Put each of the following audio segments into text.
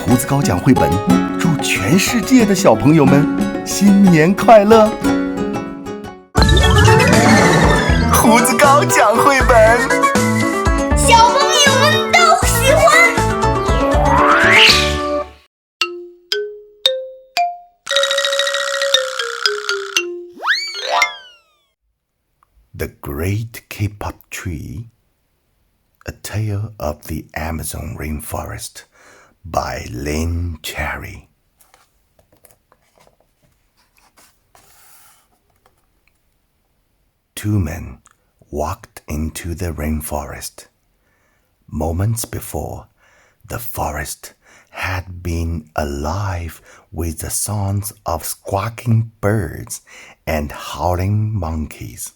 胡子高讲绘本祝全世界的小朋友们新年快乐！胡子高讲绘本，小朋友们都喜欢。The Great Kapok Tree, A Tale of the Amazon Rainforest by Lynn Cherry. Two men walked into the rainforest. Moments before, the forest had been alive with the sounds of squawking birds and howling monkeys.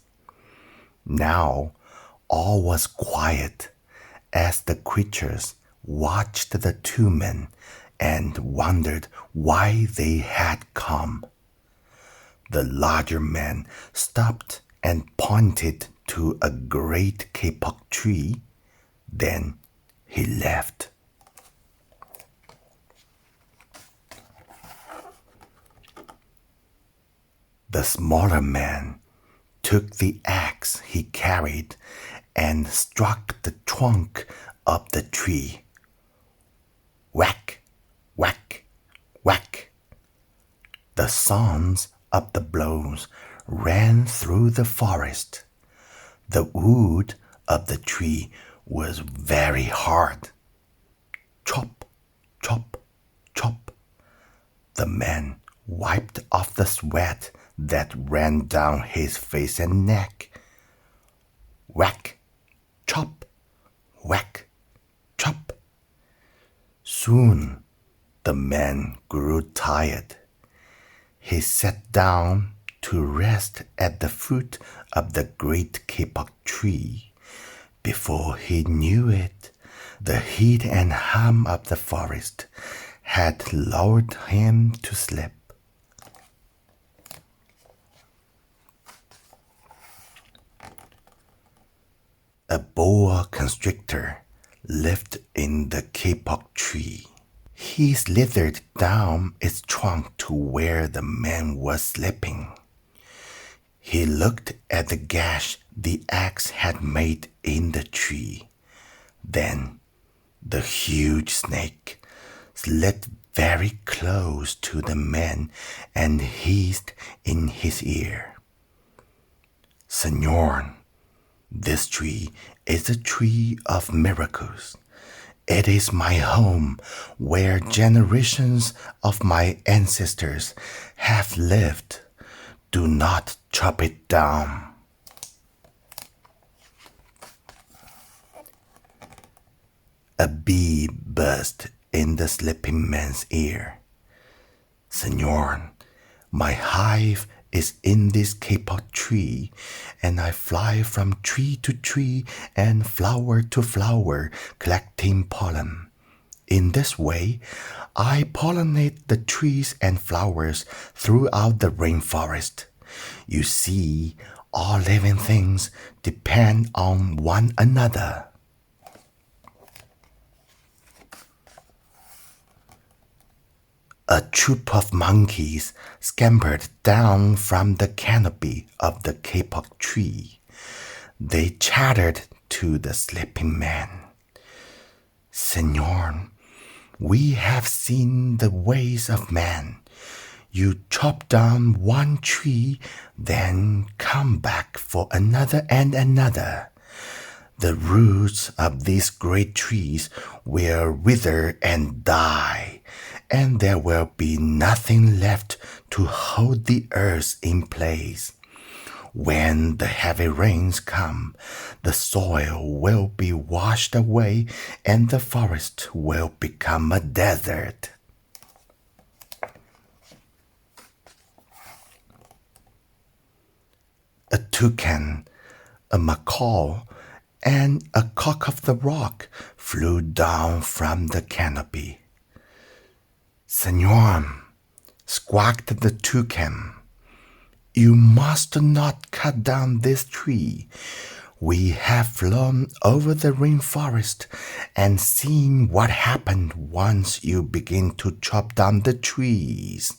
Now, all was quiet as the creatures watched the two men and wondered why they had come. The larger man stopped and pointed to a great kapok tree. Then he left. The smaller man took the axe he carried and struck the trunk of the tree. Whack, whack, whack. The sounds of the blows ran through the forest. The wood of the tree was very hard. Chop, chop, chop. The man wiped off the sweat that ran down his face and neck. Whack, chop, whack, chop. Soon the man grew tired. He sat down to rest at the foot of the great kapok tree. Before he knew it, the heat and hum of the forest had lulled him to sleep. A boa constrictor lived in the kapok tree. He slithered down its trunk to where the man was sleeping. He looked at the gash the axe had made in the tree. Then the huge snake slid very close to the man and hissed in his ear. "Señor, this tree is a tree of miracles. It is my home where generations of my ancestors have lived. Do not chop it down." A bee buzzed in the sleeping man's ear. "Señor, my hive is in this kapok tree, and I fly from tree to tree and flower to flower, collecting pollen. In this way, I pollinate the trees and flowers throughout the rainforest. You see, all living things depend on one another." A troop of monkeys scampered down from the canopy of the kapok tree. They chattered to the sleeping man. "Señor, we have seen the ways of man. You chop down one tree, then come back for another and another. The roots of these great trees will wither and die, and there will be nothing left to hold the earth in place. When the heavy rains come, the soil will be washed away and the forest will become a desert." A toucan, a macaw, and a cock of the rock flew down from the canopy. "Señor," squawked the toucan, "you must not cut down this tree. We have flown over the rainforest and seen what happened once you begin to chop down the trees.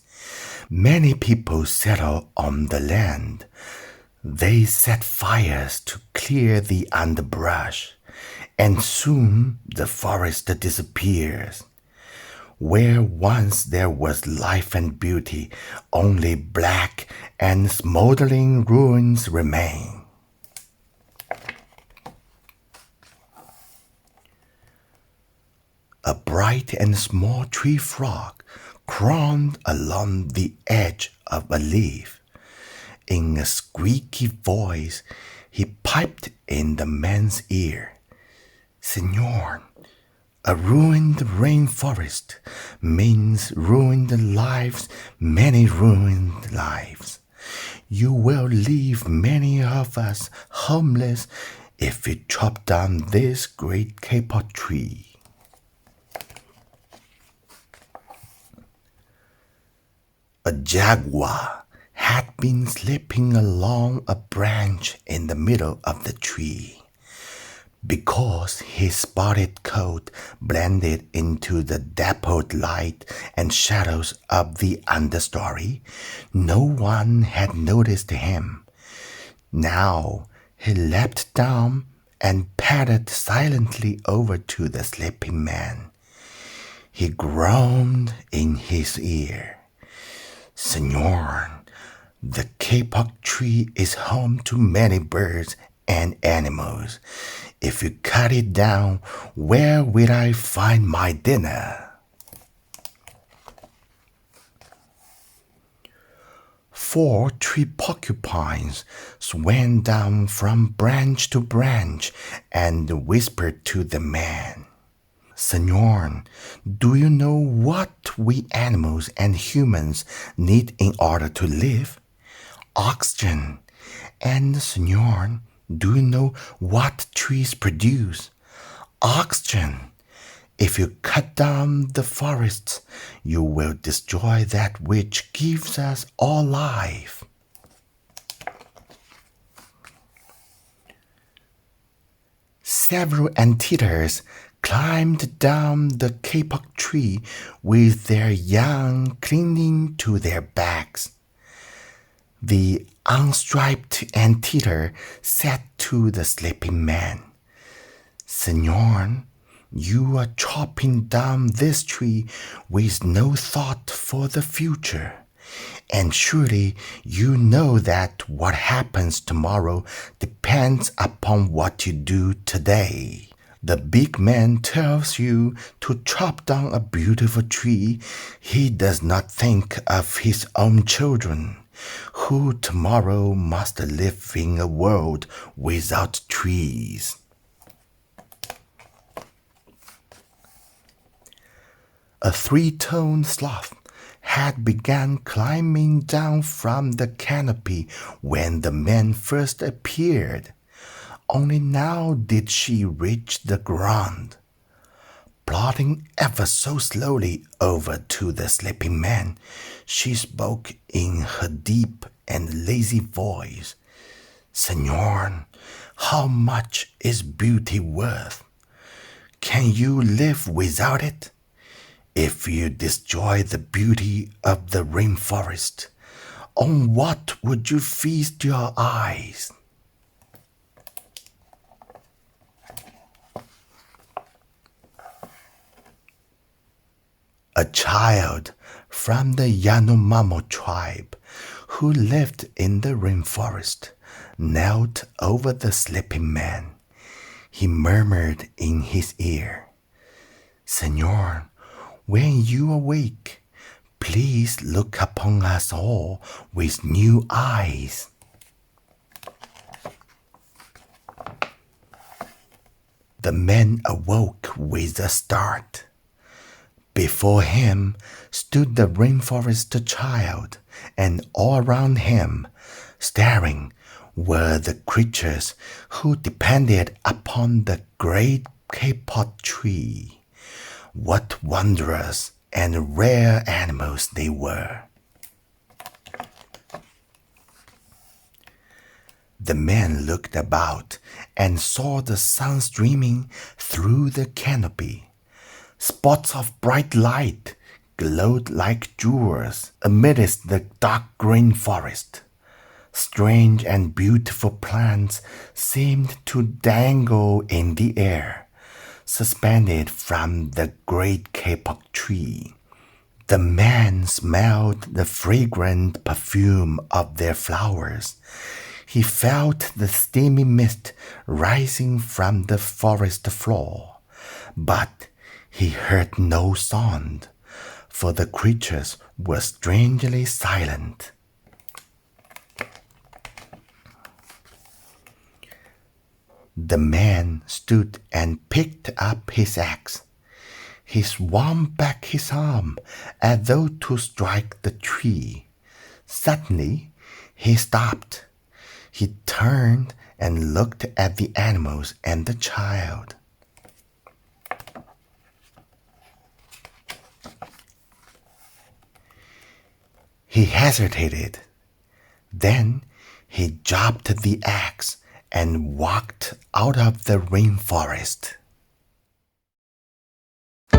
Many people settle on the land. They set fires to clear the underbrush, and soon the forest disappears. Where once there was life and beauty, only black and smoldering ruins remain. A bright and small tree frog crawled along the edge of a leaf. In a squeaky voice, he piped in the man's ear. Senor, a ruined rainforest means ruined lives, many ruined lives. You will leave many of us homeless if you chop down this great kapok tree. A jaguar had been sleeping along a branch in the middle of the tree. Because his spotted coat blended into the dappled light and shadows of the understory, no one had noticed him. Now he leapt down and padded silently over to the sleeping man. He groaned in his ear. Senor, the kapok tree is home to many birds and animals. If you cut it down, where will I find my dinner? 4 tree porcupines swam down from branch to branch and whispered to the man. Senor, do you know what we animals and humans need in order to live? Oxygen. And Senor, do you know what trees produce? Oxygen. If you cut down the forests, you will destroy that which gives us all life. Several anteaters climbed down the kapok tree with their young clinging to their backs. The unstriped anteater said to the sleeping man, Senor, you are chopping down this tree with no thought for the future. And surely you know that what happens tomorrow depends upon what you do today. The big man tells you to chop down a beautiful tree. He does not think of his own children, who tomorrow must live in a world without trees. A 3-toed sloth had begun climbing down from the canopy when the man first appeared. Only now did she reach the ground. Plodding ever so slowly over to the sleeping man, she spoke in her deep and lazy voice. Senor, how much is beauty worth? Can you live without it? If you destroy the beauty of the rainforest, on what would you feast your eyes? A child from the Yanomamo tribe who lived in the rainforest knelt over the sleeping man. He murmured in his ear, Senor, when you awake, please look upon us all with new eyes. The man awoke with a start. Before him stood the rainforest child, and all around him, staring, were the creatures who depended upon the great kapok tree. What wondrous and rare animals they were! The man looked about and saw the sun streaming through the canopy. Spots of bright light glowed like jewels amidst the dark green forest. Strange and beautiful plants seemed to dangle in the air, suspended from the Great Kapok Tree. The man smelled the fragrant perfume of their flowers. He felt the steamy mist rising from the forest floor, but he heard no sound, for the creatures were strangely silent. The man stood and picked up his axe. He swung back his arm as though to strike the tree. Suddenly, he stopped. He turned and looked at the animals and the child. He hesitated. Then he dropped the axe and walked out of the rainforest.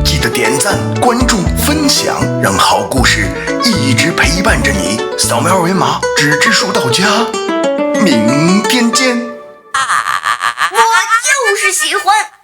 记得点赞、关注、分享，让好故事一直陪伴着你。扫描二维码，纸质书到家。明天见。我就是喜欢。